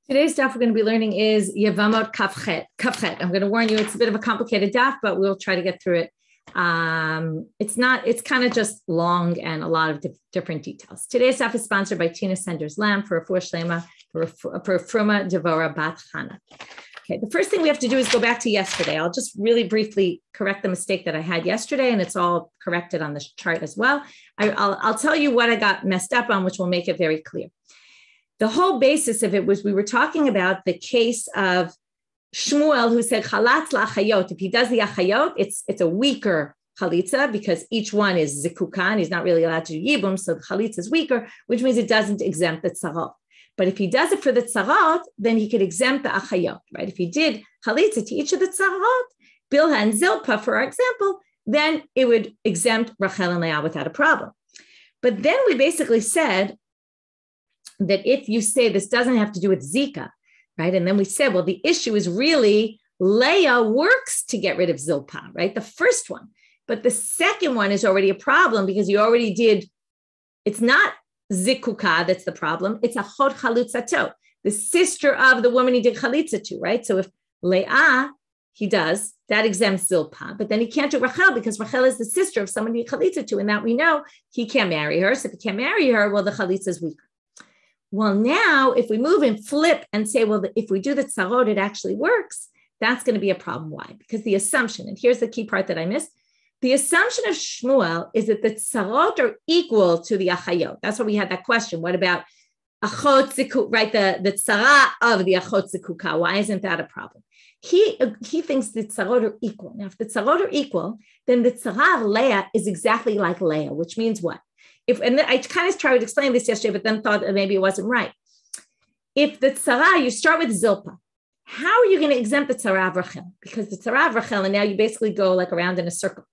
Today's daf we're going to be learning is Yevamot Kafchet. I'm going to warn you, it's a bit of a complicated daf, but we'll try to get through it. It's kind of just long and a lot of different details. Today's daf is sponsored by Tina Sender's Lamb for a Shlema for Fruma Devora Bat Chana. Okay, the first thing we have to do is go back to yesterday. I'll just really briefly correct the mistake that I had yesterday, and it's all corrected on the chart as well. I'll tell you what I got messed up on, which will make it very clear. The whole basis of it was we were talking about the case of Shmuel, who said chalatz la'achayot. If he does the achayot, it's a weaker chalitza because each one is zikukan. He's not really allowed to do yibum, so the chalitza is weaker, which means it doesn't exempt the tzarot. But if he does it for the tzarot, then he could exempt the achayot, right? If he did chalitza to each of the tzarot, Bilha and Zilpa, for example, then it would exempt Rachel and Leah without a problem. But then we basically said that if you say this doesn't have to do with Zika, right? And then we said, well, the issue is really Leah works to get rid of Zilpah, right? The first one. But the second one is already a problem because you already did, it's not Zikuka that's the problem. It's a Chod Chalutzato, the sister of the woman he did Chalitza to, right? So if Leah, he does, that exempts Zilpah, but then he can't do Rachel because Rachel is the sister of someone he Chalitza to, and that we know he can't marry her. So if he can't marry her, well, the Chalitza is weaker. Well, now if we move and flip and say, well, if we do the tzarot, it actually works, that's going to be a problem. Why? Because the assumption, and here's the key part that I missed, the assumption of Shmuel is that the tzarot are equal to the achayot. That's why we had that question. What about achot zikuk, right? The tzara of the achot zikuka. Why isn't that a problem? He thinks the tzarot are equal. Now, if the tzarot are equal, then the tzara of Leah is exactly like Leah, which means what? And I kind of tried to explain this yesterday, but then thought that maybe it wasn't right. If the tzara, you start with Zilpah, how are you going to exempt the tzara of Rachel? Because the tzara of Rachel, and now you basically go like around in a circle.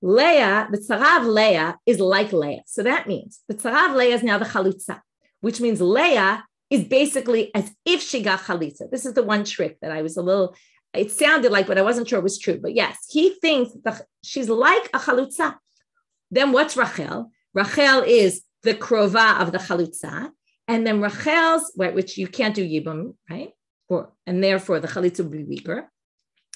Leah, the tzara of Leah is like Leah. So that means the tzara of Leah is now the chalutza, which means Leah is basically as if she got chalitza. This is the one trick that I was it sounded like, but I wasn't sure it was true. But yes, he thinks she's like a chalutza. Then what's Rachel? Rachel is the krova of the chalutza, and then Rachel's, which you can't do yibum, right? And therefore the chalitza will be weaker.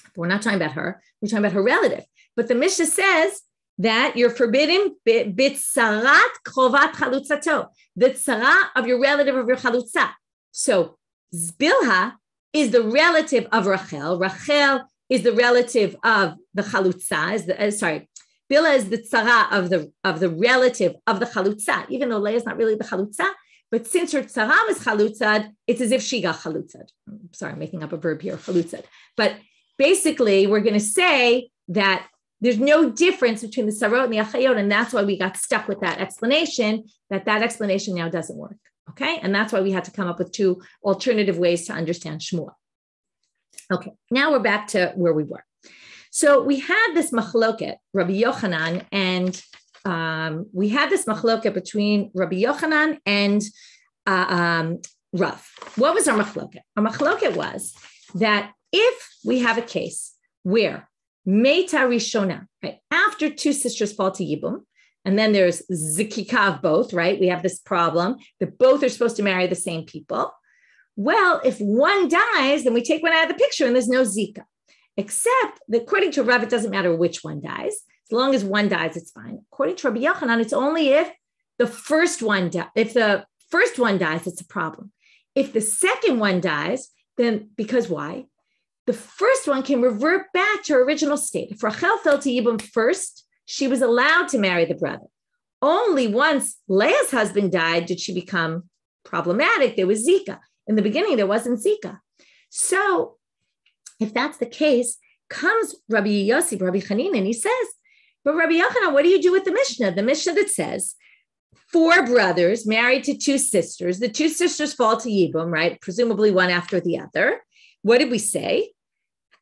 But we're not talking about her. We're talking about her relative. But the Mishnah says that you're forbidden bitzarat krovat chalutzato, the tzara of your relative of your chalutza. So Bilha is the relative of Rachel. Rachel is the relative of the chalutza. Bilha is the tzara of the relative of the chalutza, even though Leah is not really the chalutza. But since her tzara was chalutzad, it's as if she got chalutzad. Sorry, I'm making up a verb here, chalutzad. But basically, we're going to say that there's no difference between the tzarot and the achayot, and that's why we got stuck with that explanation, that explanation now doesn't work, okay? And that's why we had to come up with two alternative ways to understand Shmuel. Okay, now we're back to where we were. So we had this machloket, Rabbi Yochanan, and we had this machloket between Rabbi Yochanan and Rav. What was our machloket? Our machloket was that if we have a case where Meita Rishona, right, after two sisters fall to Yibum, and then there's Zikika of both, right? We have this problem that both are supposed to marry the same people. Well, if one dies, then we take one out of the picture and there's no Zika. Except that according to Rav, it doesn't matter which one dies. As long as one dies, it's fine. According to Rabbi Yochanan, it's only if the first one dies, it's a problem. If the second one dies, then because why? The first one can revert back to her original state. If Rachel fell to Yibum first, she was allowed to marry the brother. Only once Leah's husband died did she become problematic. There was Zika. In the beginning, there wasn't Zika. So if that's the case, comes Rabbi Yossi, Rabbi Chanin, and he says, but Rabbi Yochanan, what do you do with the Mishnah? The Mishnah that says, 4 brothers married to 2 sisters. The 2 sisters fall to Yibum, right? Presumably one after the other. What did we say?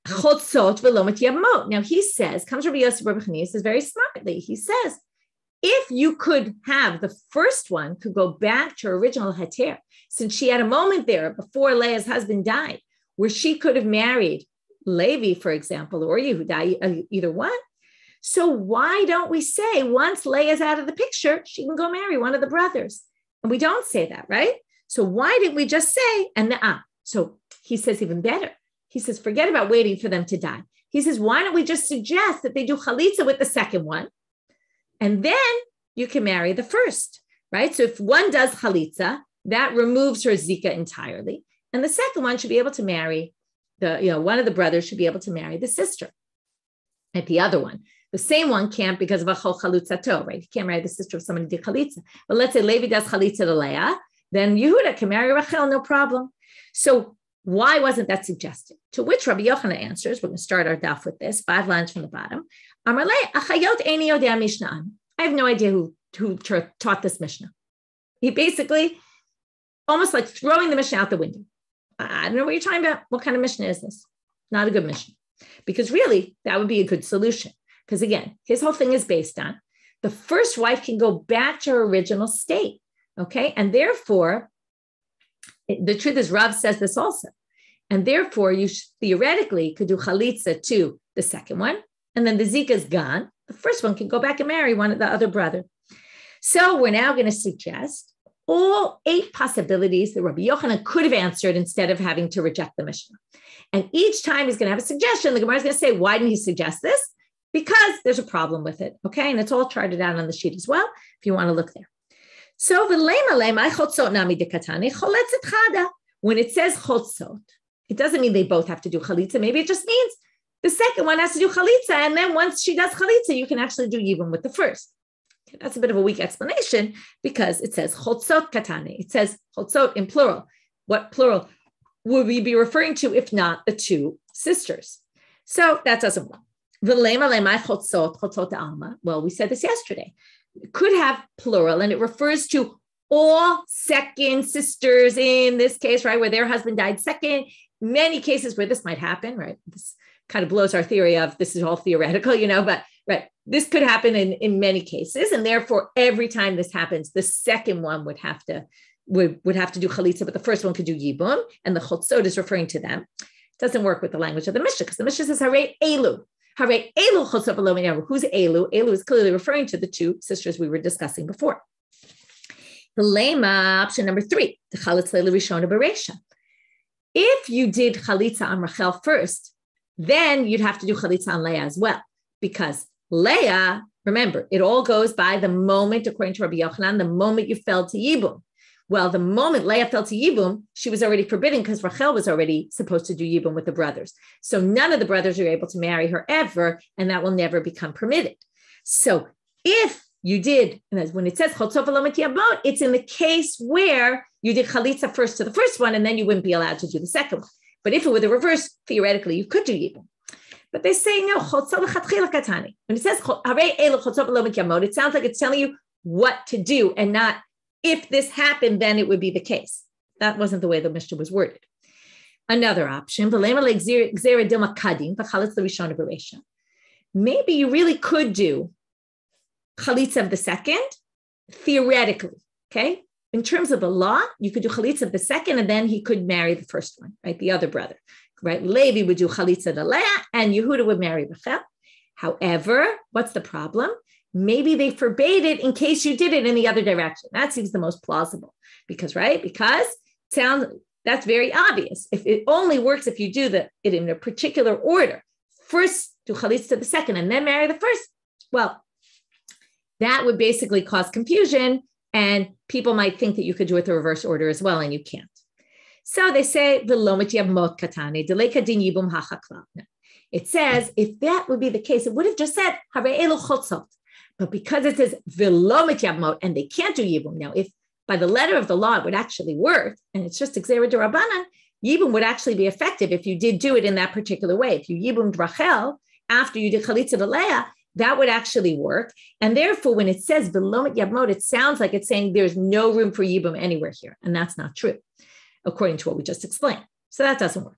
Chotzot v'lo Yevamot. Now he says, comes Rabbi Yossi, Rabbi Chanin, says very smartly, he says, if you could have the first one could go back to her original heter, since she had a moment there before Leah's husband died, where she could have married Levi, for example, or Yehuda, either one. So why don't we say once Leah's out of the picture, she can go marry one of the brothers? And we don't say that, right? So why didn't we just say, and So he says even better. He says, forget about waiting for them to die. He says, why don't we just suggest that they do chalitza with the second one? And then you can marry the first, right? So if one does chalitza, that removes her zika entirely. And the second one should be able to marry one of the brothers should be able to marry the sister. At the other one, the same one can't because of a chol chalutzato, right? He can't marry the sister of somebody who did chalitza. But let's say Levi does chalitza to Leah, then Yehuda can marry Rachel, no problem. So why wasn't that suggested? To which Rabbi Yochanan answers, we're going to start our daf with this, 5 lines from the bottom. I have no idea who taught this Mishnah. He basically almost like throwing the Mishnah out the window. I don't know what you're talking about. What kind of Mishnah is this? Not a good Mishnah. Because really, that would be a good solution. Because again, his whole thing is based on the first wife can go back to her original state. Okay. And therefore, the truth is Rav says this also. And therefore, you theoretically could do chalitza to the second one. And then the zika is gone. The first one can go back and marry one of the other brother. So we're now going to suggest all 8 possibilities that Rabbi Yochanan could have answered instead of having to reject the Mishnah. And each time he's going to have a suggestion. The Gemara is going to say, why didn't he suggest this? Because there's a problem with it. Okay. And it's all charted out on the sheet as well, if you want to look there. So when it says chotzot, it doesn't mean they both have to do chalitza. Maybe it just means the second one has to do chalitza. And then once she does chalitza, you can actually do yibum with the first. Okay, that's a bit of a weak explanation because it says chotzot katane. It says chotzot in plural. What plural would we be referring to if not the 2 sisters? So that doesn't work. Well, we said this yesterday. It could have plural, and it refers to all second sisters in this case, right, where their husband died second. Many cases where this might happen, right? This kind of blows our theory of this is all theoretical, but right, this could happen in many cases, and therefore every time this happens, the second one would have to do chalitza, but the first one could do yibum, and the chotzot is referring to them. It doesn't work with the language of the Mishnah because the Mishnah says harei elu. Harei elu chotzot v'lo minyahu. Who's elu? Elu is clearly referring to the 2 sisters we were discussing before. The lema, option number 3, the chalitz leila rishona bereisha. If you did chalitza on Rachel first, then you'd have to do chalitza on Leah as well, because Leah, remember, it all goes by the moment, according to Rabbi Yochanan, the moment you fell to yibum. Well, the moment Leah fell to yibum, she was already forbidden because Rachel was already supposed to do yibum with the brothers. So none of the brothers are able to marry her ever, and that will never become permitted. So if you did, when it says chotzot v'lo mityabot, it's in the case where you did chalitza first to the first one, and then you wouldn't be allowed to do the second one. But if it were the reverse, theoretically, you could do yibum. But they say, no, chotzot l'chatchila katani. When it says, harei elu chotzot v'lo mityabot, it sounds like it's telling you what to do and not if this happened, then it would be the case. That wasn't the way the Mishnah was worded. Another option, maybe you really could do chalitza of the second, theoretically, okay? In terms of the law, you could do chalitza of the second, and then he could marry the first one, right? The other brother, right? Levi would do chalitza to Leah, and Yehuda would marry Rachel. However, what's the problem? Maybe they forbade it in case you did it in the other direction. That seems the most plausible because that's very obvious. If it only works if you do it in a particular order, first do chalitza to the second and then marry the first. Well, that would basically cause confusion, and people might think that you could do it the reverse order as well, and you can't. So they say Yevamot katane delay kadin yibum hachakla. It says if that would be the case, it would have just said harei elu chotzot. But because it says v'lo mityabmot and they can't do yibum now, if by the letter of the law it would actually work, and it's just gzera d'Rabbanan, yibum would actually be effective if you did do it in that particular way. If you yibumed Rachel after you did chalitza to Leah, that would actually work. And therefore, when it says v'lo mityabmot, it sounds like it's saying there's no room for yibum anywhere here, and that's not true, according to what we just explained. So that doesn't work.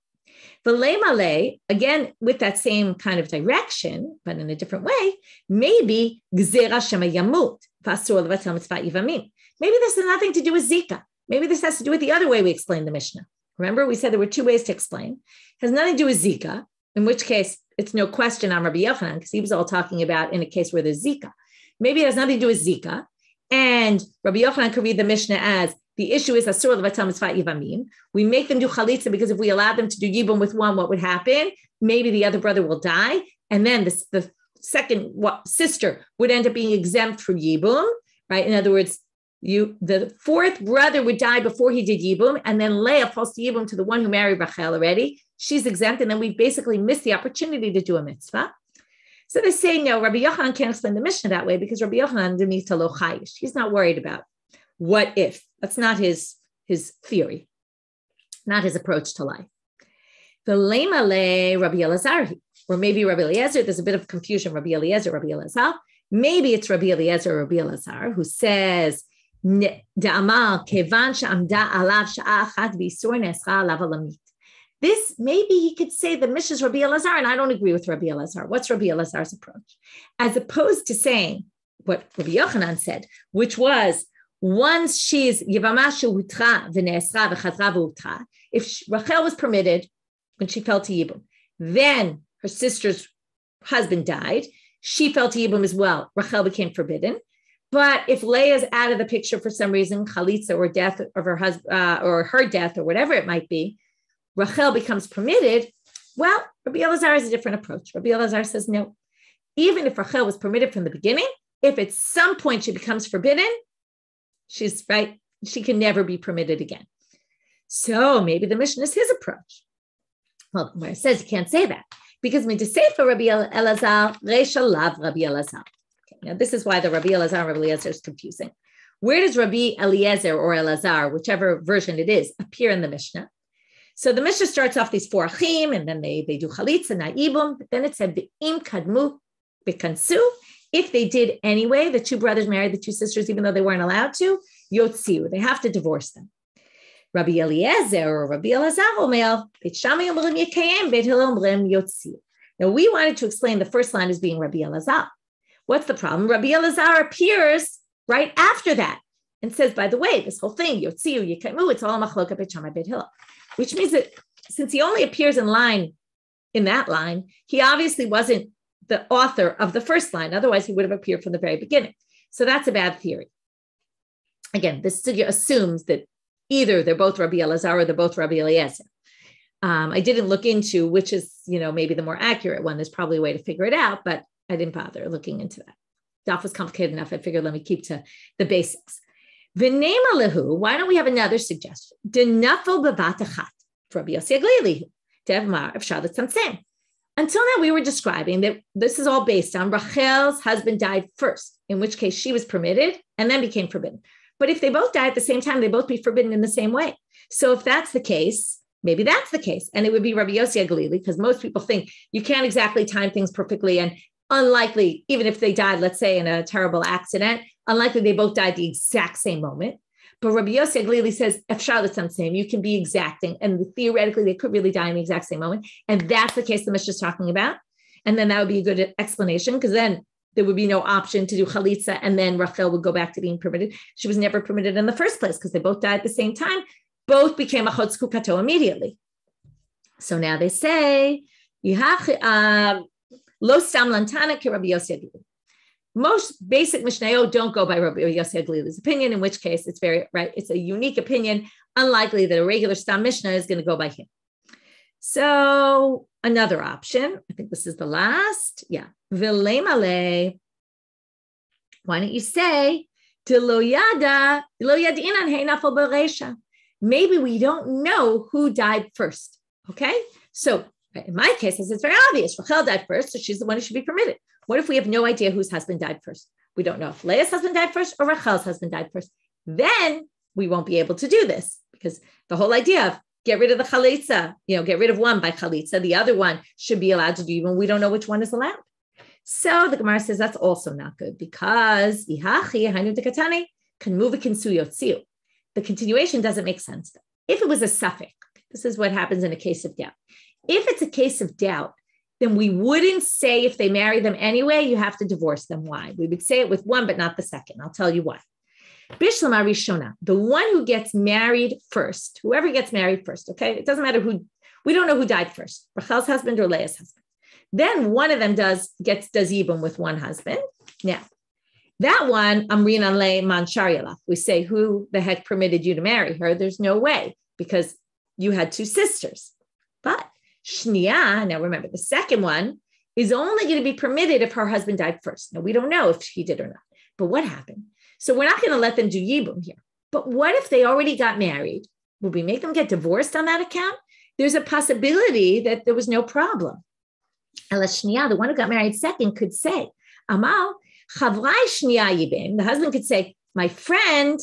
V'lei malei, again, with that same kind of direction, but in a different way, maybe gzera shema yamut, v'asur levatel mitzvah yivamim. Maybe this has nothing to do with Zika. Maybe this has to do with the other way we explained the Mishnah. Remember, we said there were 2 ways to explain. It has nothing to do with Zika, in which case it's no question on Rabbi Yochanan, because he was all talking about in a case where there's Zika. Maybe it has nothing to do with Zika, and Rabbi Yochanan could read the Mishnah as The issue is asur levatal mitzvah yivamim. We make them do chalitza because if we allow them to do yibum with one, what would happen? Maybe the other brother will die, and then the second sister would end up being exempt from yibum, right? In other words, the fourth brother would die before he did yibum, and then Leah falls to yibum to the one who married Rachel already. She's exempt, and then we basically missed the opportunity to do a mitzvah. So they say, no, Rabbi Yochanan can't explain the Mishnah that way because Rabbi Yochanan didn't to lo chayish. He's not worried about what if. That's not his theory, not his approach to life. The lema le Rabbi Elazar, or maybe Rabbi Eliezer. There's a bit of confusion. Rabbi Eliezer, Rabbi Elazar. Maybe it's Rabbi Eliezer or Rabbi Elazar who says, "De'amar kevan she'amda alav sha'a achat v'isur nescha alav alamit." This, maybe he could say the Mishnah is Rabbi Elazar, and I don't agree with Rabbi Elazar. What's Rabbi Elazar's approach? As opposed to saying what Rabbi Yochanan said, which was, once she's Yevamot she'utra v'ne'esra v'chazra v'utra, if Rachel was permitted when she fell to Yibum, then her sister's husband died, she fell to Yibum as well. Rachel became forbidden. But if Leah's out of the picture for some reason, chalitza or death of her husband, or her death or whatever it might be, Rachel becomes permitted. Well, Rabbi Elazar has a different approach. Rabbi Elazar says, no, even if Rachel was permitted from the beginning, if at some point she becomes forbidden, she's right, she can never be permitted again. So maybe the Mishnah is his approach. Well, where it says you can't say that, because when to say for Rabbi Elazar, Reisha lav Rabbi Elazar. Okay, now this is why the Rabbi Elazar and Rabbi Eliezer is confusing. Where does Rabbi Eliezer or Elazar, whichever version it is, appear in the Mishnah? So the Mishnah starts off these four achim, and then they do chalitza, na'ibum, but then it said, be'im kadmu bekansu. If they did anyway, the two brothers married the two sisters, even though they weren't allowed to, yotziu, they have to divorce them. Rabbi Eliezer or Rabbi Elazar omer, Beit Shammai omrim yekayem, Beit Hillel omrim yotziu. Now we wanted to explain the first line as being Rabbi Elazar. What's the problem? Rabbi Elazar appears right after that and says, by the way, this whole thing, yotziu, yekayemu, it's all machloka Beit Shammai, Beit Hillel. Which means that since he only appears in that line, he obviously wasn't the author of the first line. Otherwise, he would have appeared from the very beginning. So that's a bad theory. Again, this sugya assumes that either they're both Rabbi Elazar or they're both Rabbi Eliezer. I didn't look into which is, maybe the more accurate one. There's probably a way to figure it out, but I didn't bother looking into that. Daf was complicated enough. I figured let me keep to the basics. V'nema lehu, why don't we have another suggestion? Denafel bevat achat for Rabbi Yossi Aglili, Devmar of Shalat Tzamtzem. Until now, we were describing that this is all based on Rachel's husband died first, in which case she was permitted and then became forbidden. But if they both die at the same time, they both be forbidden in the same way. So if that's the case, maybe that's the case. And it would be Rabbi Yossi Aglili, because most people think you can't exactly time things perfectly, and unlikely, even if they died, let's say in a terrible accident, unlikely they both died the exact same moment. But Rabbi Yossi Aglili says, Efshar l'tzamtzem, you can be exacting. And theoretically, they could really die in the exact same moment. And that's the case the Mishnah is talking about. And then that would be a good explanation, because then there would be no option to do chalitza, and then Rachel would go back to being permitted. She was never permitted in the first place because they both died at the same time. Both became a chotz kukato immediately. So now they say, Lo stam lantana ke Rabbi Yossi Aglili. Most basic Mishnayot don't go by Rabbi Yossi Aglili's opinion, in which case it's very right. It's a unique opinion, unlikely that a regular stam Mishnah is going to go by him. So another option, I think this is the last. Yeah. V'leimale. Why don't you say, maybe we don't know who died first. Okay. So in my case, it's very obvious. Rachel died first, so she's the one who should be permitted. What if we have no idea whose husband died first? We don't know if Leah's husband died first or Rachel's husband died first. Then we won't be able to do this, because the whole idea of get rid of the chalitza, get rid of one by chalitza, the other one should be allowed to do even we don't know which one is allowed. So the Gemara says that's also not good, because the continuation doesn't make sense. If it was a suffix, this is what happens in a case of doubt. If it's a case of doubt, then we wouldn't say if they marry them anyway, you have to divorce them. Why? We would say it with one, but not the second. I'll tell you why. Bishlama Rishona, the one who gets married first, whoever gets married first, okay? It doesn't matter who, we don't know who died first, Rachel's husband or Leah's husband. Then one of them does Yibum with one husband. Now, That one, Amrinan le man sharialach. We say, who the heck permitted you to marry her? There's no way, because you had two sisters. But Shniya, now remember, the second one is only going to be permitted if her husband died first. Now, we don't know if he did or not, but what happened? So we're not going to let them do Yibum here. But what if they already got married? Will we make them get divorced on that account? There's a possibility that there was no problem. Shniya, the one who got married second, could say, Amal, Chavrai Shniya Yibim. The husband could say, my friend,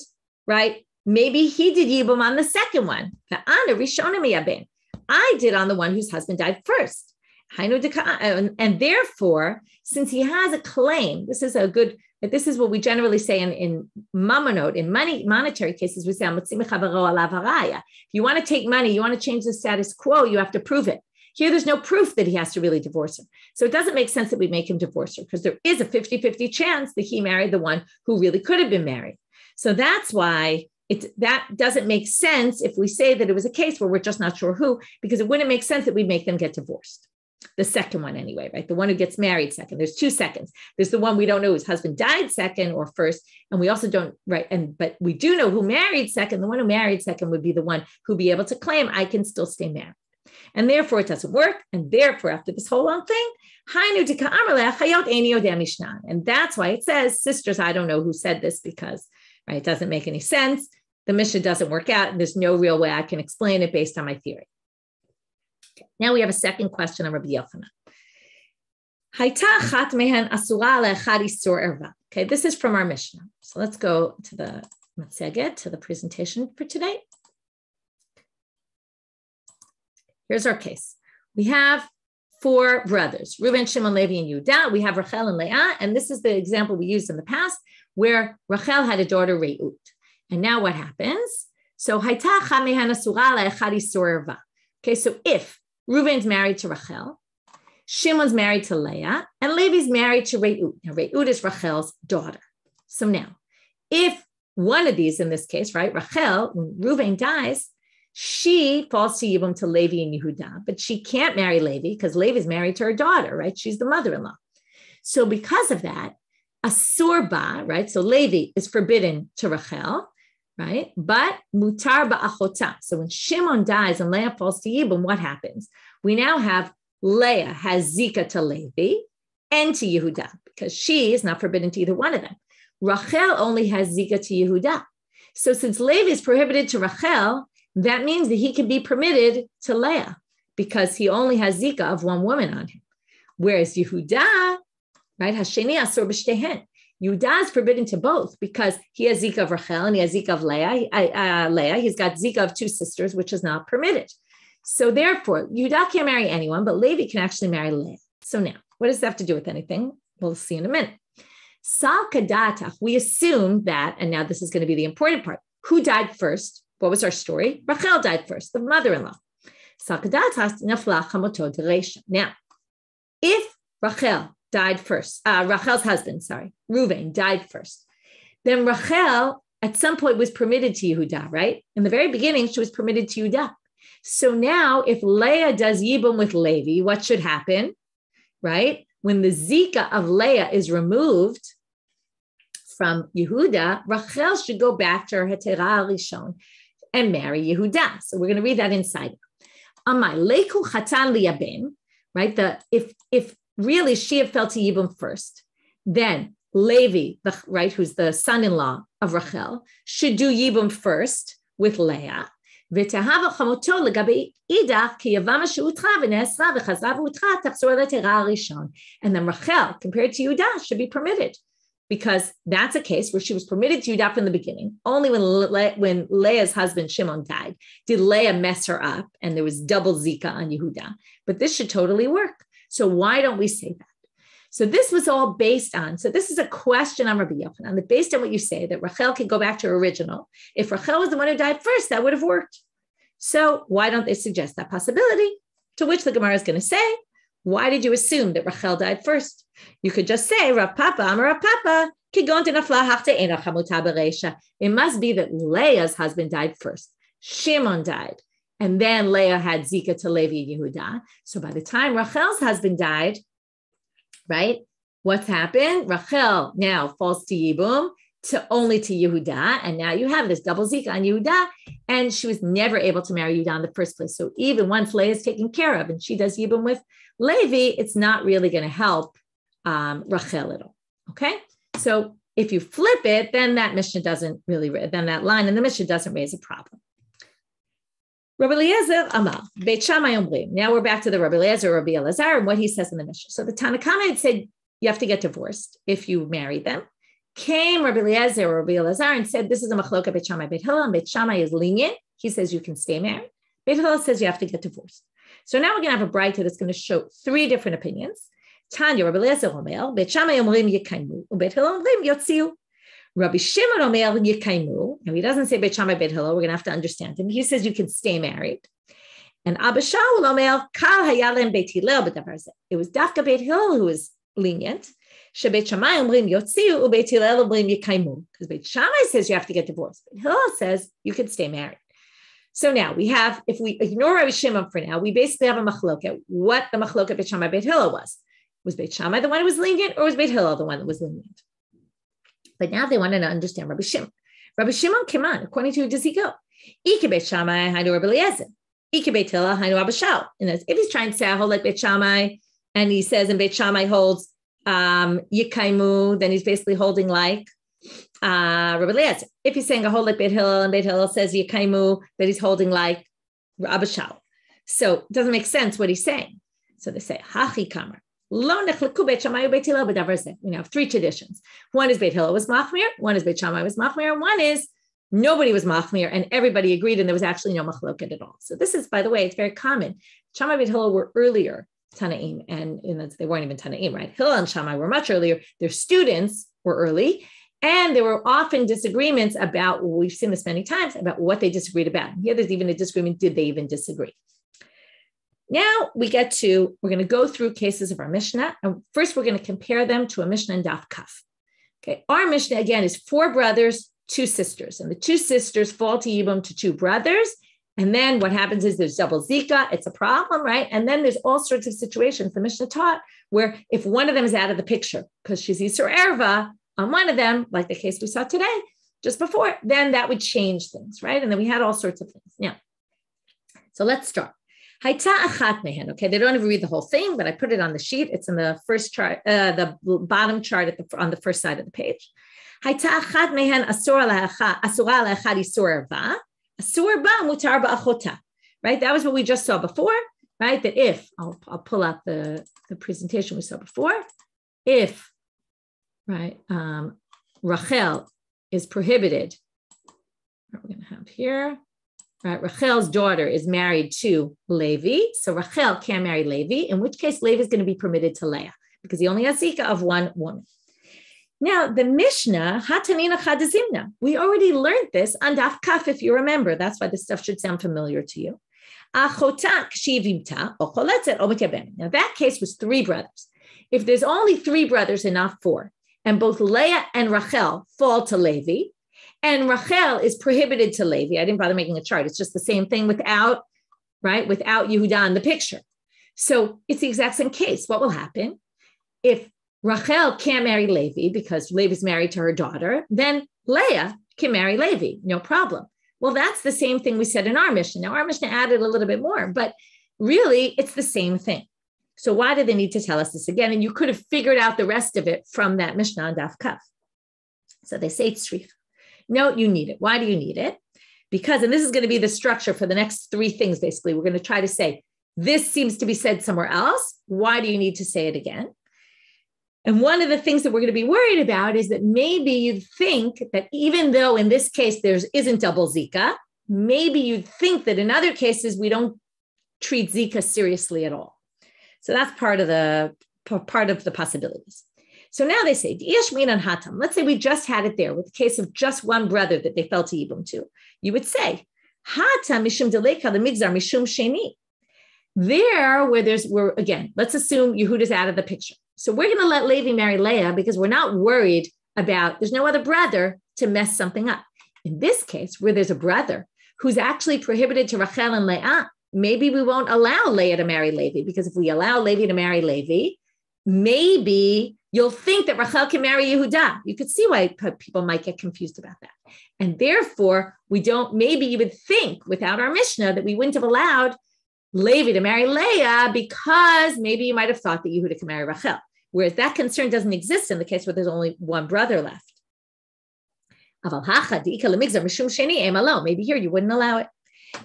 right? Maybe he did Yibum on the second one. I did on the one whose husband died first. And therefore, since he has a claim, this is what we generally say in mamonot, in monetary cases, we say, if you want to take money, you want to change the status quo, you have to prove it. Here, there's no proof that he has to really divorce her. So it doesn't make sense that we make him divorce her, because there is a 50-50 chance that he married the one who really could have been married. So that's why that doesn't make sense if we say that it was a case where we're just not sure who, because it wouldn't make sense that we'd make them get divorced. The second one anyway, right? The one who gets married second. There's two seconds. There's the one we don't know whose husband died second or first. And we also don't, right? But we do know who married second. The one who married second would be the one who'd be able to claim, I can still stay married. And therefore it doesn't work. And therefore, after this whole long thing, and that's why it says, sisters, I don't know who said this, because right, it doesn't make any sense. The Mishnah doesn't work out, and there's no real way I can explain it based on my theory. Okay. Now we have a second question on Rabbi Yochanan. Okay, this is from our Mishnah. So let's go to the presentation for today. Here's our case. We have four brothers, Reuben, Shimon, Levi, and Yehuda. We have Rachel and Leah, and this is the example we used in the past, where Rachel had a daughter, Reut. And now what happens? So, okay, so if Reuben's married to Rachel, Shimon's married to Leah, and Levi's married to Reut. Now, Reut is Rachel's daughter. So now, if one of these, in this case, right, Rachel, when Reuben dies, she falls to Yibum to Levi and Yehuda, but she can't marry Levi because Levi's married to her daughter, right? She's the mother-in-law. So because of that, Asur ba, right? So Levi is forbidden to Rachel, right? But mutar ba'achota. So when Shimon dies and Leah falls to Yibum, what happens? We now have Leah has Zika to Levi and to Yehuda, because she is not forbidden to either one of them. Rachel only has Zika to Yehuda. So since Levi is prohibited to Rachel, that means that he can be permitted to Leah, because he only has Zika of one woman on him. Whereas Yehuda, right, Hasheni Asur b'shtehen. Yehuda is forbidden to both, because he has Zika of Rachel and he has Zika of Leah. He's got Zika of two sisters, which is not permitted. So therefore, Yehuda can't marry anyone, but Levi can actually marry Leah. So now, what does that have to do with anything? We'll see in a minute. Sal kadatach, we assume that, and now this is going to be the important part, who died first? What was our story? Rachel died first, the mother-in-law. Now, if Rachel died first, Rachel's husband, Reuven died first, then Rachel at some point was permitted to Yehuda, right? In the very beginning, she was permitted to Yehuda. So now if Leah does Yibum with Levi, what should happen, right? When the Zika of Leah is removed from Yehuda, Rachel should go back to her Hetera Rishon and marry Yehuda. So we're going to read that inside. Amai leku chatan liyabim, right? If really she had fell to Yibum first, then Levi, right, who's the son-in-law of Rachel, should do Yibum first with Leah. And then Rachel, compared to Yehuda, should be permitted, because that's a case where she was permitted to Yehuda from the beginning. Only when Leah's husband Shimon died did Leah mess her up, and there was double Zika on Yehuda. But this should totally work. So why don't we say that? So this was all based on, so this is a question on Rabbi Yochanan, that based on what you say, that Rachel can go back to her original. If Rachel was the one who died first, that would have worked. So why don't they suggest that possibility? To which the Gemara is going to say, why did you assume that Rachel died first? You could just say, Rav Papa, Amar Rav Papa, it must be that Leah's husband died first. Shimon died. And then Leah had Zika to Levi and Yehuda. So by the time Rachel's husband died, right, What's happened? Rachel now falls to Yibum, only to Yehuda, and now you have this double Zika on Yehuda, and she was never able to marry Yehuda in the first place. So even once Leah is taken care of and she does Yibum with Levi, it's not really going to help Rachel at all. Okay, so if you flip it, then that Mishnah doesn't really, then that line in the Mishnah doesn't raise a problem. Rabbi Eliezer Amar, Beit Shammai Omrim. Now we're back to the Rabbi Eliezer, Rabbi Elazar, and what he says in the Mishnah. So the Tanakhama had said you have to get divorced if you marry them. Came Rabbi Eliezer or Rabbi Elazar and said, this is a machloka Beit Shammai Beit Hillel, and Beit Shammai is lenient. He says you can stay married. Beit Hillel says you have to get divorced. So now we're going to have a braita that's going to show three different opinions. Tanya, Rabbi Eliezer Omer, Beit Shammai Omrim Yekaimu, Beit Hillel Omrim Yotziu. Rabbi Shimon Omer Yekaimu. Now he doesn't say Beit Shammai Beit Hillel. We're going to have to understand him. He says you can stay married. And Abba Shaul Omer Kal Hayalem Beit Hillel b'davar zeh. It was Dafka Beit Hillel who was lenient. Shebeit Shammai Omrim Yotziu, Beit Hillel Omrim Yekaimu. Because Beit Shammai says you have to get divorced. Beit Hillel says you can stay married. So now we have, if we ignore Rabbi Shimon for now, we basically have a machloket. What the machloket Beit Shammai Beit Hillel was. Was Beit Shammai the one who was lenient, or was Beit Hillel the one that was lenient? But now they wanted to understand Rabbi Shimon. Rabbi Shimon came on, according to who does he go? Ike Beit Shammai, Hainu Rabbi Eliezer. Ike Beit Hillel, Hainu Abba Shaul. And if he's trying to say, I hold like Beit Shammai, and he says, and Beit Shammai holds Yikaimu, then he's basically holding like Rabbi Eliezer. If he's saying, I hold like Beit Hillel, and Beit Hillel says Yikaimu, that he's holding like Abba Shaul. So it doesn't make sense what he's saying. So they say, Hachi Kamar. We have three traditions. One is Beit Hillel was machmir, one is Beit Shammai was machmir, one is nobody was machmir, and everybody agreed, and there was actually no machloket at all. So this is, by the way, it's very common. Shammai and Beit Hillel were earlier Tanaim, and they weren't even Tanaim, right? Hillel and Shammai were much earlier. Their students were early, and there were often disagreements about, we've seen this many times, about what they disagreed about. Here there's even a disagreement, did they even disagree? Now we're going to go through cases of our Mishnah. And first, we're going to compare them to a Mishnah in Daf Kaf. Okay, our Mishnah, again, is 4 brothers, 2 sisters. And the 2 sisters fall to Yibum to 2 brothers. And then what happens is there's double Zika. It's a problem, right? And then there's all sorts of situations the Mishnah taught where if one of them is out of the picture because she's Yisur Erva on one of them, like the case we saw today, just before, then that would change things, right? And then we had all sorts of things. Now, so let's start. Haita achat mehen. Okay, they don't even read the whole thing, but I put it on the sheet. It's in the first chart, the bottom chart on the first side of the page. Haita achat mehen asura le'achad isur erva, asur ba mutar ba'achota. Right, that was what we just saw before. Right, that if I'll pull out the presentation we saw before. If Rachel is prohibited, what we're going to have here. Right, Rachel's daughter is married to Levi, so Rachel can't marry Levi, in which case Levi is going to be permitted to Leah because he only has Zika of one woman. Now, the Mishnah, Hatanina Chadazimna, we already learned this on Daf Kaf, if you remember. That's why this stuff should sound familiar to you. Now, that case was 3 brothers. If there's only 3 brothers and not 4, and both Leah and Rachel fall to Levi, and Rachel is prohibited to Levi. I didn't bother making a chart. It's just the same thing without Yehuda in the picture. So it's the exact same case. What will happen? If Rachel can't marry Levi because Levi's married to her daughter, then Leah can marry Levi, no problem. Well, that's the same thing we said in our Mishnah. Now, our Mishnah added a little bit more, but really it's the same thing. So why do they need to tell us this again? And you could have figured out the rest of it from that Mishnah on Daf Kaf. So they say tzrich. No, you need it. Why do you need it? Because, and this is going to be the structure for the next 3 things, basically. We're going to try to say, this seems to be said somewhere else. Why do you need to say it again? And one of the things that we're going to be worried about is that maybe you'd think that even though in this case there isn't double Zika, maybe you'd think that in other cases we don't treat Zika seriously at all. So that's part of the possibilities. So now they say, let's say we just had it there with the case of just one brother that they fell to Yibum to. You would say, Hatam mishum deleka the migzar mishum sheni. There, where again, let's assume Yehuda's out of the picture. So we're going to let Levi marry Leah because we're not worried about, there's no other brother to mess something up. In this case, where there's a brother who's actually prohibited to Rachel and Leah, maybe we won't allow Leah to marry Levi, because if we allow Levi to marry Levi, maybe you'll think that Rachel can marry Yehuda. You could see why people might get confused about that. And therefore, maybe you would think without our Mishnah that we wouldn't have allowed Levi to marry Leah because maybe you might have thought that Yehuda can marry Rachel. Whereas that concern doesn't exist in the case where there's only one brother left. Maybe here you wouldn't allow it.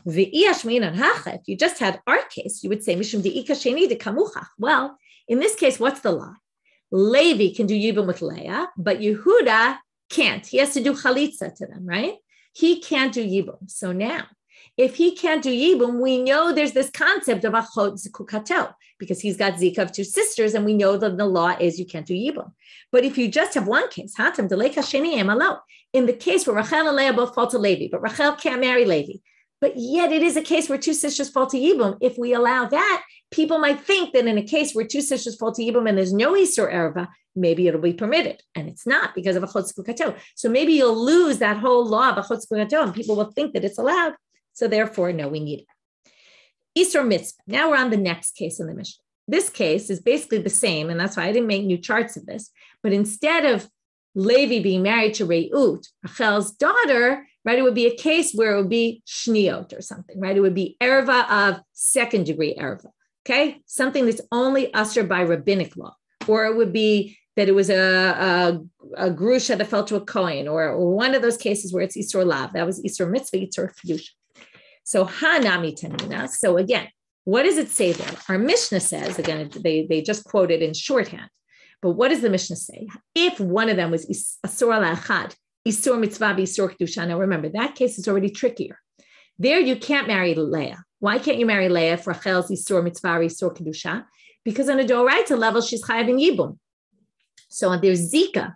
If you just had our case, you would say, well, in this case, what's the law? Levi can do Yibum with Leah, but Yehuda can't. He has to do Chalitza to them, right? He can't do Yibum. So now, if he can't do Yibum, we know there's this concept of Achot Zikukato, because he's got Zika of two sisters, and we know that the law is you can't do Yibum. But if you just have one case, Hatam Deleka Sheni Emalo, in the case where Rachel and Leah both fall to Levi, but Rachel can't marry Levi, but yet it is a case where two sisters fall to Yibum. If we allow that, people might think that in a case where two sisters fall to Yibum and there's no Isur Erva, maybe it'll be permitted. And it's not because of Achot Zikukato. So maybe you'll lose that whole law of Achot Zikukato and people will think that it's allowed. So therefore, no, we need it. Isur Mitzvah. Now we're on the next case in the Mishnah. This case is basically the same, and that's why I didn't make new charts of this. But instead of Levi being married to Re'ut, Rachel's daughter, right, it would be a case where it would be Shniot or something, right? It would be Erva of second degree Erva, okay? Something that's only ushered by rabbinic law. Or it would be that it was a grusha that fell to a kohen, or one of those cases where it's Isur Lav. That was Isur Mitzvah, Isur Kedusha. So Hanami Tanina. So again, what does it say there? Our Mishnah says, again, they just quote it in shorthand. But what does the Mishnah say? If one of them was Asur Al-Achad, Isur Mitzvah, Isur Kedusha. Now remember, that case is already trickier. There you can't marry Leah. Why can't you marry Leah if Rachel's Isur Mitzvah, Isur Kedusha? Because on a Doraita level, she's Chayav in Yibum. So there's Zika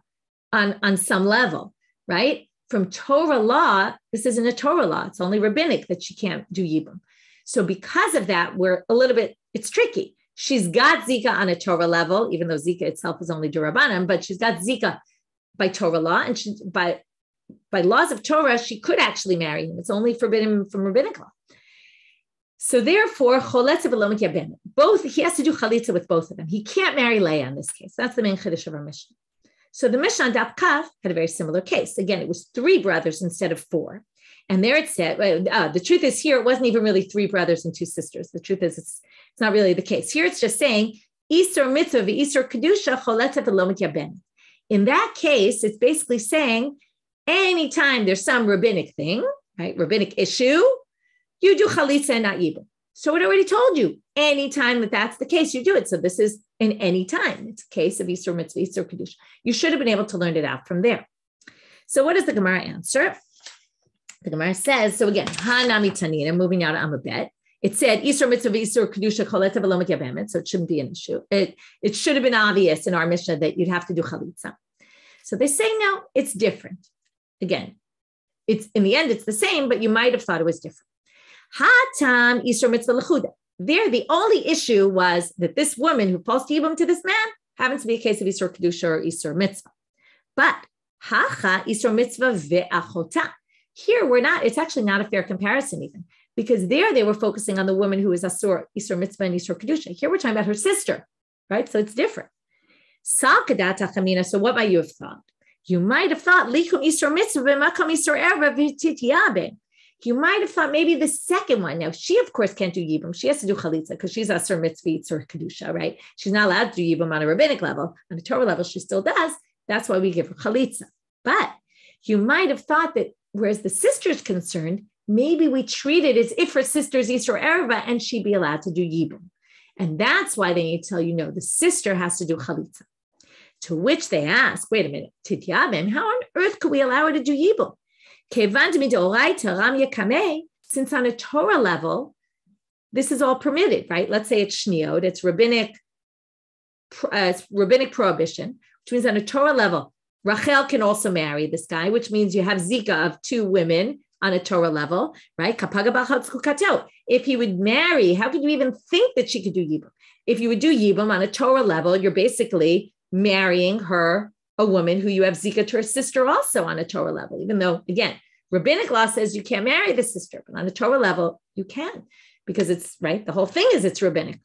on some level, right? From Torah law, this isn't a Torah law. It's only rabbinic that she can't do Yibum. So because of that, it's tricky. She's got Zika on a Torah level, even though Zika itself is only Durabanan, but she's got Zika by Torah law. And by laws of Torah, she could actually marry him. It's only forbidden from rabbinic law. So therefore, both, he has to do chalitza with both of them. He can't marry Leah in this case. That's the main chiddush of our Mishnah. So the Mishnah on Daf Kaf had a very similar case. Again, it was 3 brothers instead of 4. And there it said, the truth is here, it wasn't even really 3 brothers and 2 sisters. The truth is it's not really the case. Here it's just saying, Isur Mitzvah v'Isur Kedusha choleta v'lo mityaben. In that case, it's basically saying, anytime there's some rabbinic thing, right, rabbinic issue, you do chalitza and not yibum. So it already told you, anytime that's the case, you do it. So this is in any time. It's a case of Isur Mitzvah, Isur Kedusha. You should have been able to learn it out from there. So what does the Gemara answer? The Gemara says, so again, Hanami Tanina, moving now to Amabet. It said, Isur Mitzvah, Isur Kedusha, choleta v'lo mityabemet. So it shouldn't be an issue. It should have been obvious in our Mishnah that you'd have to do chalitza. So they say, no, it's different. Again, it's in the end, it's the same, but you might have thought it was different. Hatam Isur Mitzvah lechuda. There, the only issue was that this woman who falls to Yibum to this man happens to be a case of Isur Kedusha or Isur Mitzvah. But Hacha Isur Mitzvah ve'achota. Here it's actually not a fair comparison even, because there they were focusing on the woman who is Isur Mitzvah and Isur Kedusha. Here we're talking about her sister, right? So it's different. So what might you have thought? You might have thought Likum Isur Mitzvah v'makom Isur Erva v'tityabe. You might have thought maybe the second one. Now, she, of course, can't do Yibum. She has to do Chalitza because she's Asur Mitzvah, Isur Kedusha, right? She's not allowed to do Yibum on a rabbinic level. On a Torah level, she still does. That's why we give her Chalitza. But you might have thought that whereas the sister's concerned, maybe we treat it as if her sister's Isur Erva and she'd be allowed to do Yibum. And that's why they need to tell you, no, the sister has to do Chalitza. To which they ask, wait a minute, Tityabim, how on earth could we allow her to do Yibum? Since on a Torah level, this is all permitted, right? Let's say it's shniot, it's rabbinic prohibition, which means on a Torah level, Rachel can also marry this guy, which means you have Zika of 2 women on a Torah level, right? If he would marry, how could you even think that she could do Yibum? If you would do Yibum on a Torah level, you're basically marrying her, a woman who you have Zika to her sister also on a Torah level, even though, again, rabbinic law says you can't marry the sister, but on a Torah level, you can, because it's, right, the whole thing is it's rabbinic.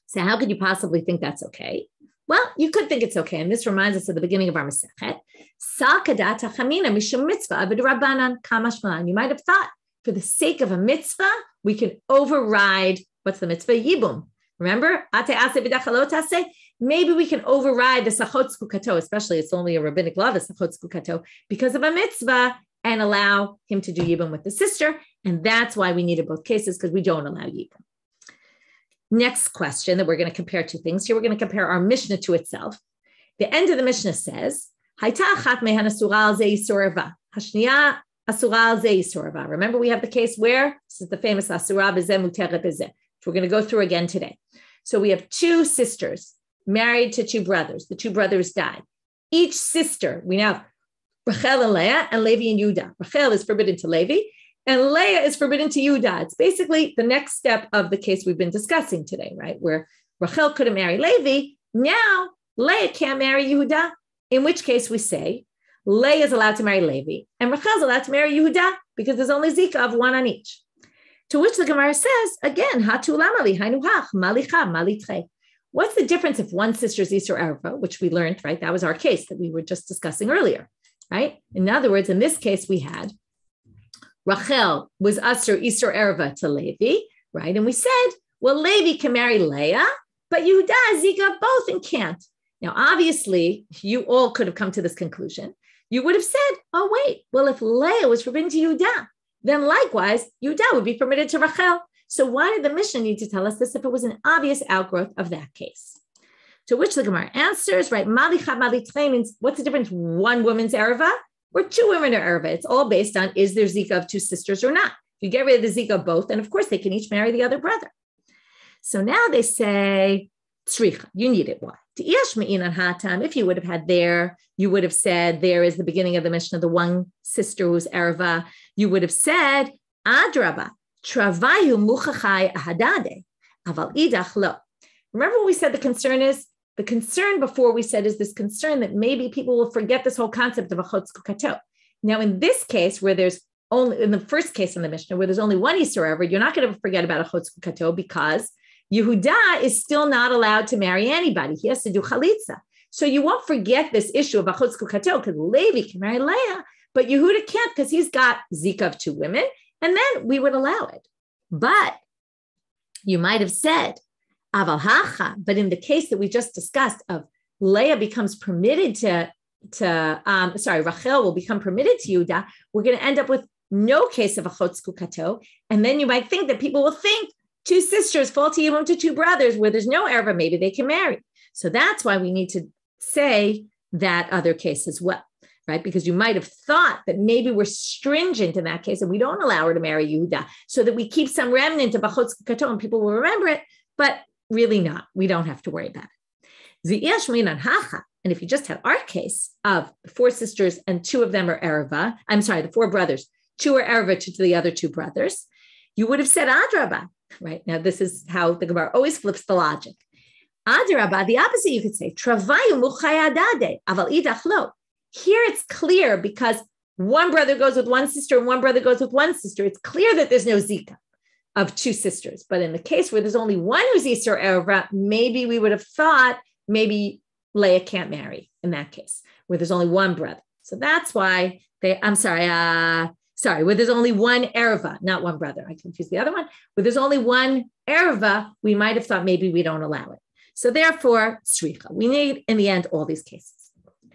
So how could you possibly think that's okay? Well, you could think it's okay. And this reminds us of the beginning of our Masechet. You might have thought, for the sake of a mitzvah, we can override, what's the mitzvah? Yibum. Remember? Maybe we can override the sachot zkukato, especially it's only a rabbinic law, the sachot zkukato, because of a mitzvah, and allow him to do yibum with the sister. And that's why we needed both cases, because we don't allow yibum. Next question that we're going to compare two things. Here we're going to compare our Mishnah to itself. The end of the Mishnah says, remember, we have the case where, this is the famous asura b'zeh muteret b'zeh. We're going to go through again today. So we have two sisters married to two brothers. The two brothers died. Each sister, we have Rachel and Leah, and Levi and Yehuda. Rachel is forbidden to Levi, and Leah is forbidden to Yehuda. It's basically the next step of the case we've been discussing today, right? Where Rachel couldn't marry Levi. Now Leah can't marry Yehuda, in which case we say Leah is allowed to marry Levi, and Rachel is allowed to marry Yehuda because there's only zika of one on each. To which the Gemara says, again, what's the difference if one sister's Isur Erva, which we learned, right? That was our case that we were just discussing earlier, right? In other words, in this case, we had Rachel was Isur Erva to Levi, right? And we said, well, Levi can marry Leah, but Yehuda is Zika both and can't. Now, obviously, you all could have come to this conclusion. You would have said, oh, wait, well, if Leah was forbidden to Yehuda, then likewise, Yehuda would be permitted to Rachel. So why did the Mishnah need to tell us this if it was an obvious outgrowth of that case? To which the Gemara answers, right, Malicha Malitre means, what's the difference? One woman's Erva or two women are Erva? It's all based on, is there Zika of two sisters or not? If you get rid of the Zika of both, then of course they can each marry the other brother. So now they say, Tzricha, you need it. Why? If you would have had there, you would have said there is the beginning of the Mishnah, the one sister who's Erva. You would have said, Adraba, travayu muchachai ahadade, aval idach lo. Remember what we said the concern is? The concern before we said is this concern that maybe people will forget this whole concept of a chotz kukato. Now, in this case, where there's only, in the first case in the Mishnah, where there's only one Isur Erva, you're not going to forget about a chotz kukato because Yehuda is still not allowed to marry anybody. He has to do chalitza. So you won't forget this issue of achotz kukato because Levi can marry Leah, but Yehuda can't because he's got Zika of two women, and then we would allow it. But you might have said, aval hacha, but in the case that we just discussed of Leah becomes permitted Rachel will become permitted to Yehuda, we're going to end up with no case of achotz kukato, and then you might think that people will think two sisters fall to Yevamot to two brothers where there's no erva, maybe they can marry. So that's why we need to say that other case as well, right? Because you might have thought that maybe we're stringent in that case and we don't allow her to marry Yehuda so that we keep some remnant of achotz kukato and people will remember it, but really not. We don't have to worry about it. And if you just have our case of four sisters and two of them are erva, the four brothers, two are erva to the other two brothers, you would have said adraba. Right now, this is how the Gemara always flips the logic. Adrabah, the opposite, you could say, travayu muchayadade, aval idach lo. Here it's clear because one brother goes with one sister and one brother goes with one sister. It's clear that there's no Zika of two sisters. But in the case where there's only one who's Isur Erva, maybe we would have thought maybe Leah can't marry in that case, where there's only one brother. So that's why where there's only one erva, not one brother. I confused the other one. Where there's only one erva, we might have thought maybe we don't allow it. So therefore, tzricha. We need, in the end, all these cases.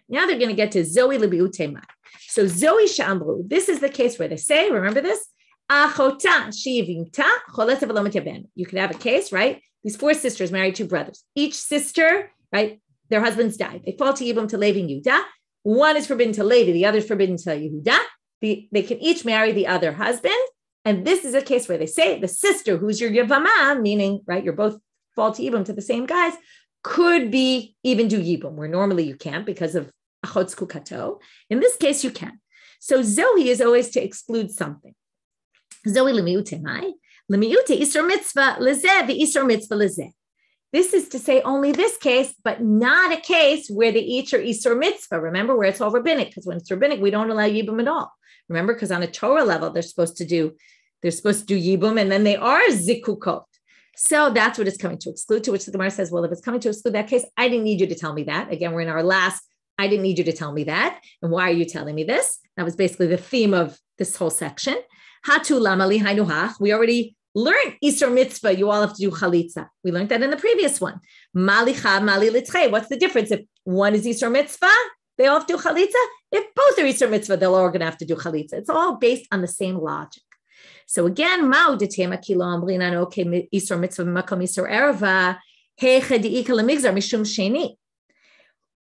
Now they're going to get to Zoe Lebiutemai. So Zoe Shambru, this is the case where they say, remember this? Achota shivimta cholet v'lo mityaben. You could have a case, right? These four sisters married two brothers. Each sister, right? Their husbands died. They fall to Yibam to Levi and Yehuda. One is forbidden to Levi, the other is forbidden to Yehuda. They can each marry the other husband. And this is a case where they say the sister, who's your Yevamah, meaning, right, you're both fall to Yibam to the same guys, could be even do Yibam, where normally you can't because of achotz kukato. In this case, you can. So Zoe is always to exclude something. Zoe lemiute mai, lemiute isur mitzvah lezeh, the isur mitzvah lezeh. This is to say only this case, but not a case where they each are isur mitzvah. Remember, where it's all rabbinic, because when it's rabbinic, we don't allow Yibam at all. Remember, because on a Torah level, they're supposed to do Yibum, and then they are zikukot. So that's what it's coming to exclude, to which the Gemara says, well, if it's coming to exclude that case, I didn't need you to tell me that. Again, we're in our last, I didn't need you to tell me that. And why are you telling me this? That was basically the theme of this whole section. Hatu lamali hainuhach. We already learned Isur mitzvah, you all have to do chalitza. We learned that in the previous one. Mali chav, mali litzchei. What's the difference? If one is Isur mitzvah, they all have to do chalitza. If both are Isur mitzvah, they're all going to have to do chalitza. It's all based on the same logic. So again, ma'u detema kilo amrinan okay Isur mitzvah makom Isur erva hecha diika lemigzar mishum sheni.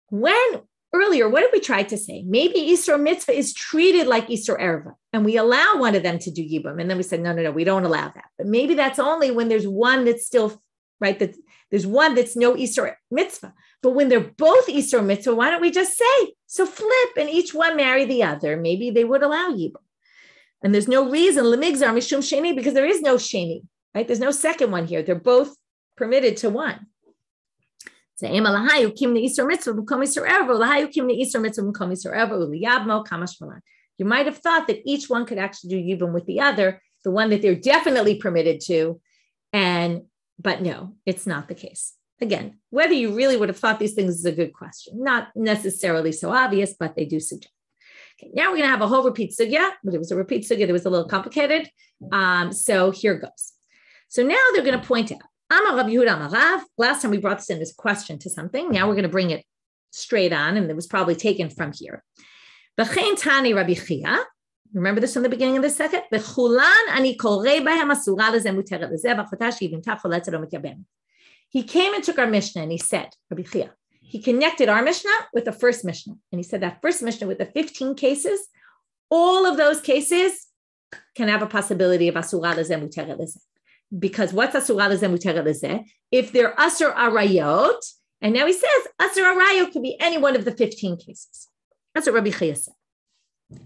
When earlier, what did we try to say? Maybe Isur mitzvah is treated like Isur erva, and we allow one of them to do yibum, and then we said no, we don't allow that. But maybe that's only when there's one that's still right. That there's one that's no Isur mitzvah. But when they're both Isur mitzvah, why don't we just say so? Flip and each one marry the other. Maybe they would allow yibum. And there's no reason, lemigzar mishum sheni, because there is no sheni, right? There's no second one here. They're both permitted to one. You might have thought that each one could actually do yibum with the other, the one that they're definitely permitted to, but no, it's not the case. Again, whether you really would have thought these things is a good question. Not necessarily so obvious, but they do suggest. Okay, now we're going to have a whole repeat sugya, but it was a repeat sugya that was a little complicated. So here goes. So now they're going to point out, Amar Rabbi Yehuda Amar Rav. Last time we brought this in as a question to something. Now we're going to bring it straight on, and it was probably taken from here. V'chein tani Rabbi Chia. Remember this from the beginning of the second? V'chulan ani korei bahem asura lezeh muteret lezeh v'achota she'ivim tacholet tzedom mityabem. He came and took our Mishnah, and he said, Rabbi Chia, he connected our Mishnah with the first Mishnah. And he said that first Mishnah with the 15 cases, all of those cases can have a possibility of asura lezeh muteret lezeh. Because what's asura lezeh muteret lezeh? If they're asur arayot, and now he says asur arayot could be any one of the 15 cases. That's what Rabbi Chia said.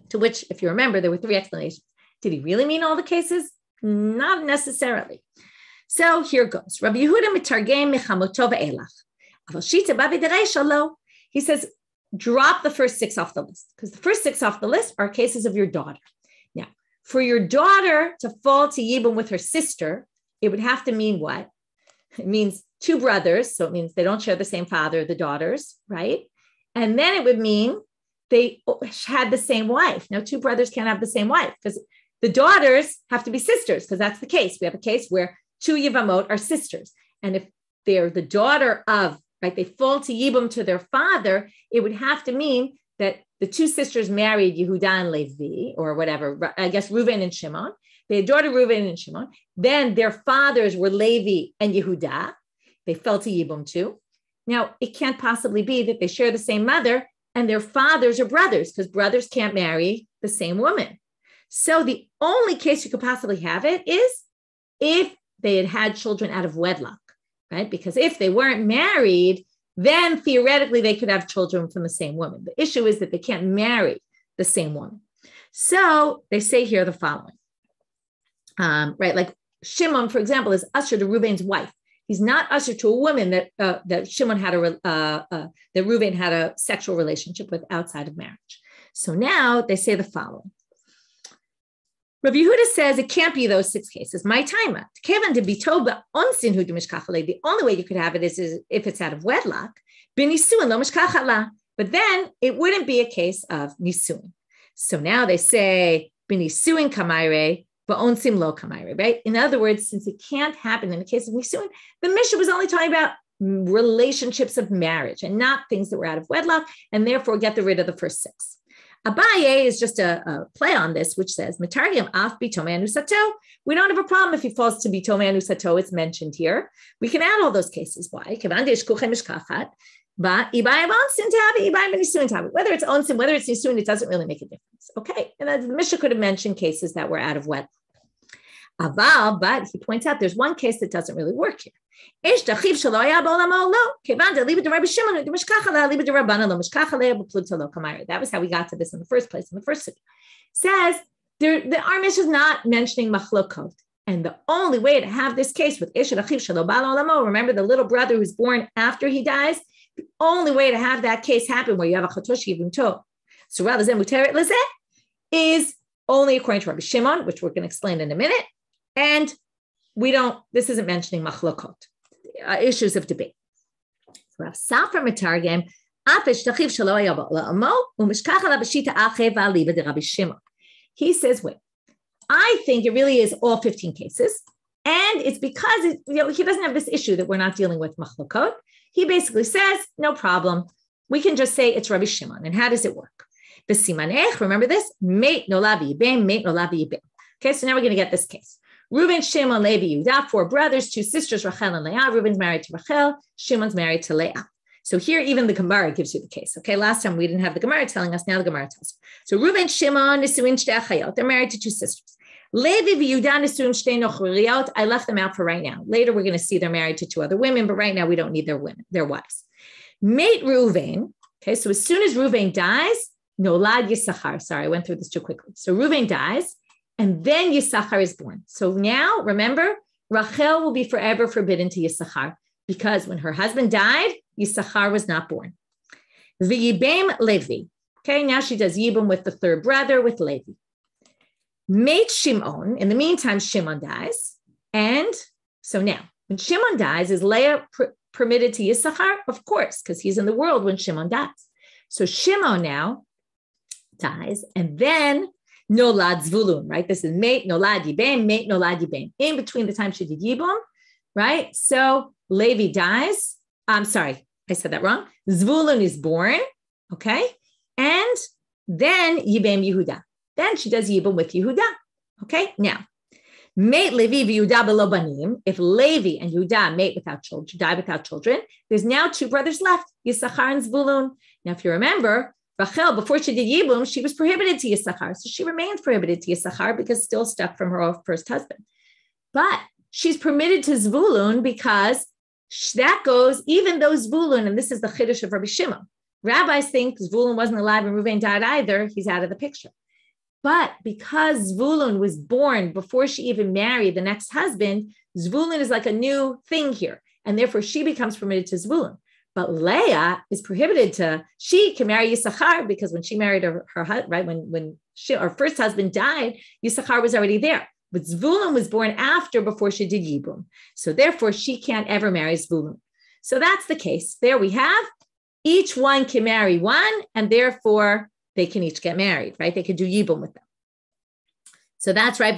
To which, if you remember, there were 3 explanations. Did he really mean all the cases? Not necessarily. So here goes. Rabbi Yehuda mitargem mechamoto ve'elach. He says, drop the first 6 off the list, because the first 6 off the list are cases of your daughter. Now, for your daughter to fall to yibum with her sister, it would have to mean what? It means 2 brothers, so it means they don't share the same father, the daughters, right? And then it would mean they had the same wife. Now, 2 brothers can't have the same wife, because the daughters have to be sisters, because that's the case. We have a case where 2 Yevamot are sisters. And if they're the daughter of, right, they fall to yibum to their father, it would have to mean that the 2 sisters married Yehuda and Levi, or whatever, I guess Reuven and Shimon. They had daughter Reuven and Shimon. Then their fathers were Levi and Yehuda. They fell to yibum too. Now, it can't possibly be that they share the same mother and their fathers are brothers, because brothers can't marry the same woman. So the only case you could possibly have it is if they had had children out of wedlock, right? Because if they weren't married, then theoretically they could have children from the same woman. The issue is that they can't marry the same woman. So they say here the following, right? Like Shimon, for example, is usher to Reuven's wife. He's not usher to a woman that Shimon had that Reuven had a sexual relationship with outside of marriage. So now they say the following. Rabbi Yehuda says it can't be those 6 cases. My time, the only way you could have it is if it's out of wedlock. But then it wouldn't be a case of nisuin. So now they say binisuin kamaire, but onsim lo kamaire, right? In other words, since it can't happen in the case of nisuin, the Mishnah was only talking about relationships of marriage and not things that were out of wedlock, and therefore get rid of the first 6. Abaye is just a play on this, which says, Mitargim af bitome anusato. We don't have a problem if he falls to bitome anusato. It's mentioned here. We can add all those cases. Why? Whether it's onsim, whether it's nisuin, it doesn't really make a difference. Okay. And the Mishnah could have mentioned cases that were out of wedlock. Aval, but he points out there's one case that doesn't really work here. That was how we got to this in the first place. In the first says the Armish is not mentioning machlokot, and the only way to have this case with remember the little brother who's born after he dies. The only way to have that case happen where you have a chatosh yivim to is only according to Rabbi Shimon, which we're going to explain in a minute. And this isn't mentioning machlokot, issues of debate. Rav Safra Metargem, he says, wait, I think it really is all 15 cases. And it's because he doesn't have this issue that we're not dealing with machlokot. He basically says, no problem. We can just say it's Rabbi Shimon. And how does it work? Remember this? Okay, so now we're going to get this case. Reuben, Shimon, Levi, Yehuda, 4 brothers, 2 sisters, Rachel and Leah. Reuben's married to Rachel. Shimon's married to Leah. So here, even the Gemara gives you the case. Okay, last time we didn't have the Gemara telling us. Now the Gemara tells us. So Reuben, Shimon, Nisuin Shtei Achayot. They're married to 2 sisters. Levi, Yehuda, Nisuin Shtei Nochuriyot. I left them out for right now. Later, we're going to see they're married to 2 other women, but right now we don't need their wives. Mate Reuven. Okay, so as soon as Reuven dies, Nolad Yisachar. Sorry, I went through this too quickly. So Reuven dies, and then Yisachar is born. So now, remember, Rachel will be forever forbidden to Yisachar because when her husband died, Yisachar was not born. V'yibem Levi. Okay, now she does Yibum with the 3rd brother, with Levi. Mate Shimon. In the meantime, Shimon dies. And so now, when Shimon dies, is Leah permitted to Yisachar? Of course, because he's in the world when Shimon dies. So Shimon now dies, and then Nolad Zvulun, right? This is Mate Nolad Yibem, Mate Nolad Yibem. In between the time she did Yibum, right? So Levi dies. I'm sorry, I said that wrong. Zvulun is born, okay? And then Yibem Yehuda. Then she does Yibum with Yehuda, okay? Now, Mate Levi v'Yehuda below banim. If Levi and Yehuda mate without children, die without children, there's now 2 brothers left, Yisachar and Zvulun. Now, if you remember, Rachel, before she did Yibum, she was prohibited to Yisachar. So she remains prohibited to Yisachar because still stuck from her first husband. But she's permitted to Zvulun because that goes, even though Zvulun, and this is the Chiddush of Rabbi Shimon, rabbis think Zvulun wasn't alive and Reuven died either, he's out of the picture. But because Zvulun was born before she even married the next husband, Zvulun is like a new thing here. And therefore she becomes permitted to Zvulun. But Leah is prohibited she can marry Yisachar because when she married her right, when her first husband died, Yisachar was already there. But Zvulun was born before she did Yibum. So therefore she can't ever marry Zvulun. So that's the case. There we have, each one can marry one, and therefore they can each get married, right? They can do Yibum with them. So that's right.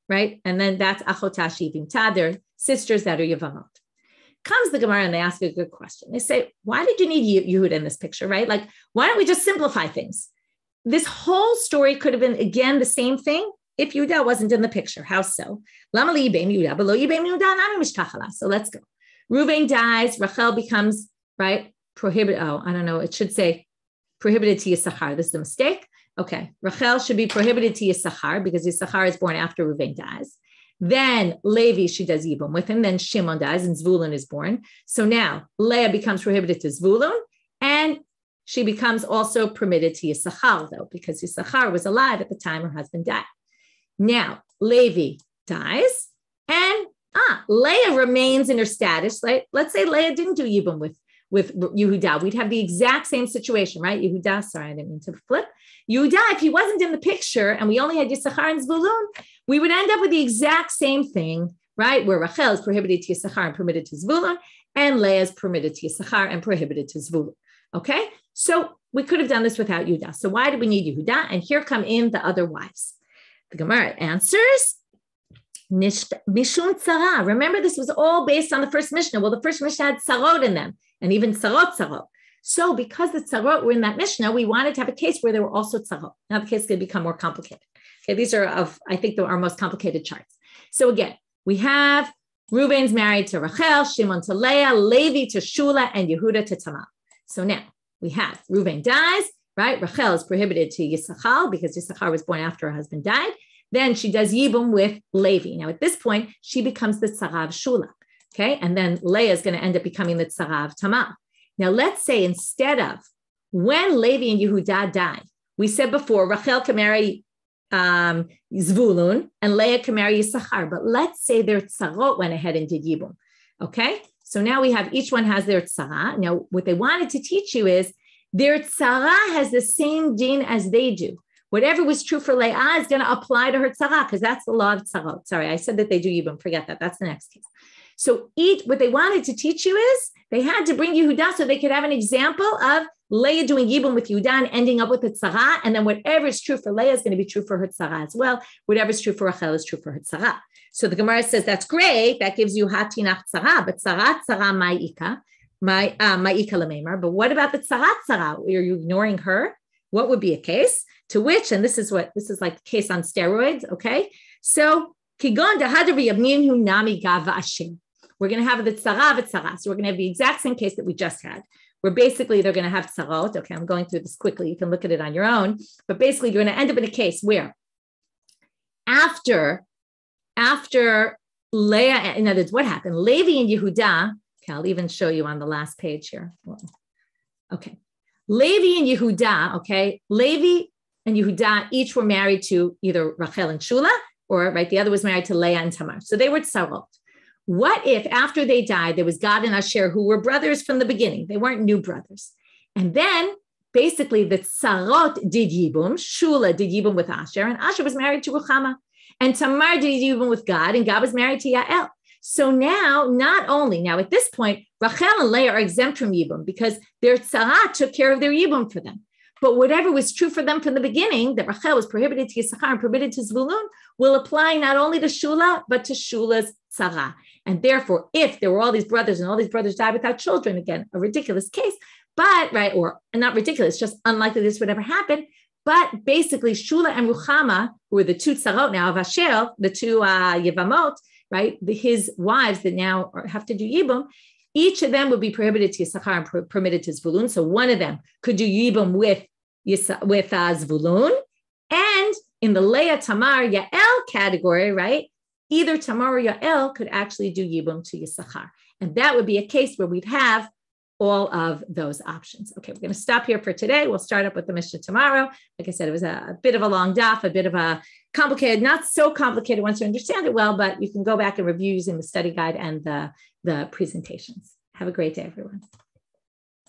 Right? And then that's Achotashi Vimta. They're sisters that are Yevamot. Comes the Gemara and they ask a good question. They say, why did you need Yehuda in this picture, right? Like, why don't we just simplify things? This whole story could have been, again, the same thing if Yehuda wasn't in the picture. How so? So let's go. Reuven dies. Rachel becomes, right, prohibited. Oh, I don't know. It should say prohibited to Yisachar. This is a mistake. Okay, Rachel should be prohibited to Yisachar because Yisachar is born after Reuven dies. Then Levi, she does Yibum with him. Then Shimon dies and Zvulun is born. So now Leah becomes prohibited to Zvulun, and she becomes also permitted to Yisachar, though, because Yisachar was alive at the time her husband died. Now Levi dies, and Leah remains in her status. Like, let's say Leah didn't do Yibum with Yehuda. We'd have the exact same situation, right? Yehuda, sorry, I didn't mean to flip. Yehuda, if he wasn't in the picture and we only had Yisachar and Zvulun, we would end up with the exact same thing, right? Where Rachel is prohibited to Yisachar and permitted to Zvulun, and Leah is permitted to Yisachar and prohibited to Zvulun. Okay? So we could have done this without Yehuda. So why do we need Yehuda? And here come in the other wives. The Gemara answers, Mishum Tzara. Remember, this was all based on the first Mishnah. Well, the first Mishnah had Tzarot in them, and even Tzarot. So because the Tzarot were in that Mishnah, we wanted to have a case where there were also Tzarot. Now the case could become more complicated. Okay, these are I think our most complicated charts. So again, we have Reuben's married to Rachel, Shimon to Leah, Levi to Shula, and Yehuda to Tamar. So now we have Reuben dies, right? Rachel is prohibited to Yisachar because Yisachar was born after her husband died. Then she does Yibum with Levi. Now at this point, she becomes the Tzara of Shula. Okay, and then Leah is going to end up becoming the Tzara of Tamar. Now, let's say instead of when Levi and Yehuda die, we said before, Rachel can marry Zvulun and Leah can marry Yisachar. But let's say their tzarot went ahead and did Yibum. Okay? So now we have, each one has their tzara. Now, what they wanted to teach you is their tzara has the same din as they do, whatever was true for Leah is going to apply to her tzara, because that's the law of tzarot. Sorry, I said that they do yibum. Forget that. That's the next case. So what they wanted to teach you is they had to bring Yehuda so they could have an example of Leah doing yibum with Yehuda and ending up with a tzara. And then whatever is true for Leah is going to be true for her tzara as well. Whatever is true for Rachel is true for her tzara. So the Gemara says, that's great. That gives you hatinach tzara, but tzara ma'ika lememar. But what about the tzara? Are you ignoring her? What would be a case? To which, and this is like the case on steroids, okay? So, kigon dahadavi yavninhu nami gava ashim. We're going to have the tzara. So we're going to have the exact same case that we just had, where basically they're going to have tzarot. Okay, I'm going through this quickly. You can look at it on your own. But basically, you're going to end up in a case where after Leah, in other words, what happened? Levi and Yehuda, okay, I'll even show you on the last page here. Okay. Levi and Yehuda, okay, Levi and Yehuda each were married to either Rachel and Shula, or the other was married to Leah and Tamar. So they were tzarot. What if after they died, there was Gad and Asher who were brothers from the beginning? They weren't new brothers. And then basically the tzarot did yibum, Shula did yibum with Asher, and Asher was married to Ruchama. And Tamar did yibum with Gad, and Gad was married to Yael. So now, at this point, Rachel and Leah are exempt from yibum because their tzara took care of their yibum for them. But whatever was true for them from the beginning, that Rachel was prohibited to Yisachar and prohibited to Zvulun, will apply not only to Shula, but to Shula's tzara. And therefore, if there were all these brothers and all these brothers died without children, again, a ridiculous case, or not ridiculous, just unlikely this would ever happen. But basically, Shula and Ruchama, who are the two tzarot now of Asher, the two Yevamot, his wives that now have to do yibum, each of them would be prohibited to Yisachar and permitted to Zvulun. So one of them could do yibum with Zvulun. And in the Leah, Tamar, Yael category, either Tamar or Yael could actually do yibum to Yisachar. And that would be a case where we'd have all of those options. Okay, we're going to stop here for today. We'll start up with the Mishnah tomorrow. Like I said, it was a bit of a long daf, a bit of a complicated, not so complicated once you understand it well, but you can go back and review using the study guide and the presentations. Have a great day, everyone.